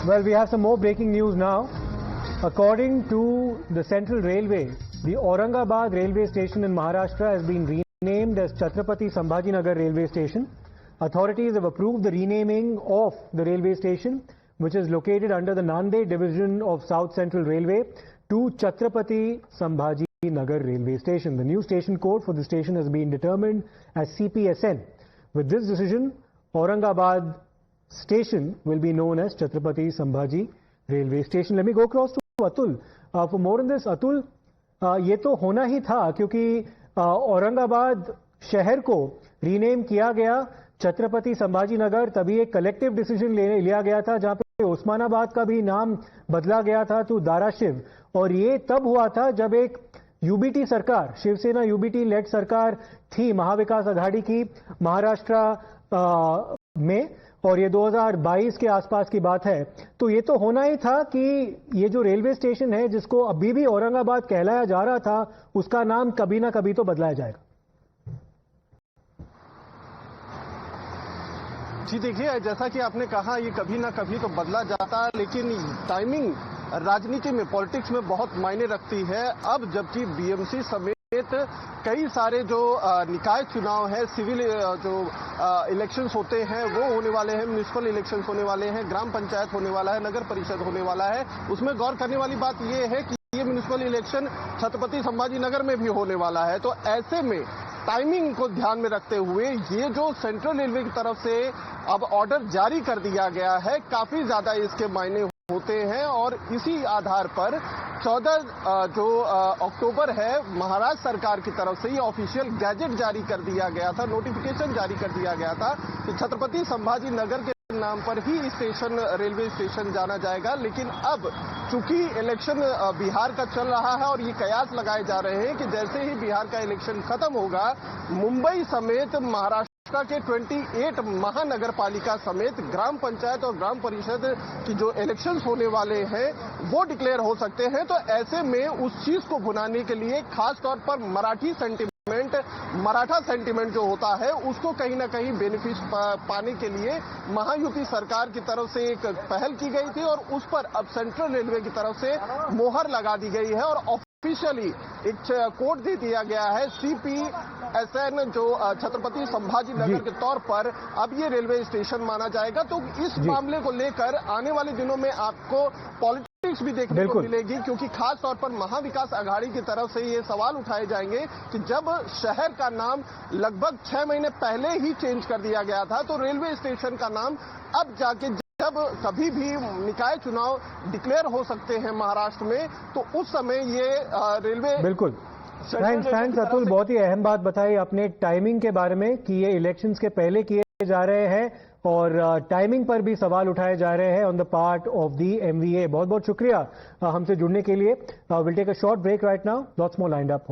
Well, we have some more breaking news now. According to the Central Railway, the Aurangabad railway station in Maharashtra has been renamed as Chhatrapati Sambhajinagar railway station. Authorities have approved the renaming of the railway station, which is located under the Nanded division of South Central Railway, to Chhatrapati Sambhajinagar railway station. The new station code for the station has been determined as CPSN. With this decision, Aurangabad station will be known as Chhatrapati Sambhaji railway station. Let me go across to Atul for more on this. Atul, ये तो होना ही था क्योंकि औरंगाबाद शहर को rename किया गया छत्रपति संभाजी नगर, तभी एक कलेक्टिव डिसीजन लिया गया था जहां पे उस्मानाबाद का भी नाम बदला गया था टू धाराशिव, और ये तब हुआ था जब एक यूबीटी सरकार, शिवसेना यूबीटी लेड सरकार थी महाविकास आघाड़ी की महाराष्ट्र में, और ये 2022 के आसपास की बात है। तो ये तो होना ही था कि ये जो रेलवे स्टेशन है जिसको अभी भी औरंगाबाद कहलाया जा रहा था, उसका नाम कभी ना कभी तो बदलाया जाएगा। जी देखिए, जैसा कि आपने कहा ये कभी ना कभी तो बदला जाता है, लेकिन टाइमिंग राजनीति में, पॉलिटिक्स में बहुत मायने रखती है। अब जबकि बीएमसी समेत कई सारे जो निकाय चुनाव है, सिविल जो इलेक्शंस होते हैं वो होने वाले हैं, म्युनिसिपल इलेक्शंस होने वाले हैं, ग्राम पंचायत होने वाला है, नगर परिषद होने वाला है, उसमें गौर करने वाली बात ये है कि ये म्युनिसिपल इलेक्शन छत्रपति संभाजी नगर में भी होने वाला है। तो ऐसे में टाइमिंग को ध्यान में रखते हुए ये जो सेंट्रल रेलवे की तरफ से अब ऑर्डर जारी कर दिया गया है, काफी ज्यादा इसके मायने होते हैं। और इसी आधार पर 14 जो अक्टूबर है, महाराष्ट्र सरकार की तरफ से ये ऑफिशियल गैजेट जारी कर दिया गया था, नोटिफिकेशन जारी कर दिया गया था कि छत्रपति संभाजी नगर के नाम पर ही स्टेशन, रेलवे स्टेशन जाना जाएगा। लेकिन अब चूंकि इलेक्शन बिहार का चल रहा है और ये कयास लगाए जा रहे हैं कि जैसे ही बिहार का इलेक्शन खत्म होगा, मुंबई समेत महाराष्ट्र के 28 महानगर पालिका समेत ग्राम पंचायत और ग्राम परिषद की जो इलेक्शंस होने वाले हैं वो डिक्लेयर हो सकते हैं। तो ऐसे में उस चीज को भुनाने के लिए खास तौर पर मराठा सेंटिमेंट जो होता है उसको कहीं ना कहीं बेनिफिट पाने के लिए महायुति सरकार की तरफ से एक पहल की गई थी, और उस पर अब सेंट्रल रेलवे की तरफ से मोहर लगा दी गई है और ऑफिशियली एक कोड दे दिया गया है CPSN, जो छत्रपति संभाजी नगर के तौर पर अब ये रेलवे स्टेशन माना जाएगा। तो इस मामले को लेकर आने वाले दिनों में आपको पॉलिटिक्स भी देखने को मिलेगी, क्योंकि खास तौर पर महाविकास आघाड़ी की तरफ से ये सवाल उठाए जाएंगे कि जब शहर का नाम लगभग 6 महीने पहले ही चेंज कर दिया गया था, तो रेलवे स्टेशन का नाम अब जाके जब कभी भी निकाय चुनाव डिक्लेयर हो सकते हैं महाराष्ट्र में, तो उस समय ये रेलवे। बिल्कुल, थैंक्स अतुल, बहुत ही अहम बात बताई आपने टाइमिंग के बारे में कि ये इलेक्शंस के पहले किए जा रहे हैं और टाइमिंग पर भी सवाल उठाए जा रहे हैं on the part of the MVA। बहुत बहुत शुक्रिया हमसे जुड़ने के लिए। Will take a short break right now, lots more lined up.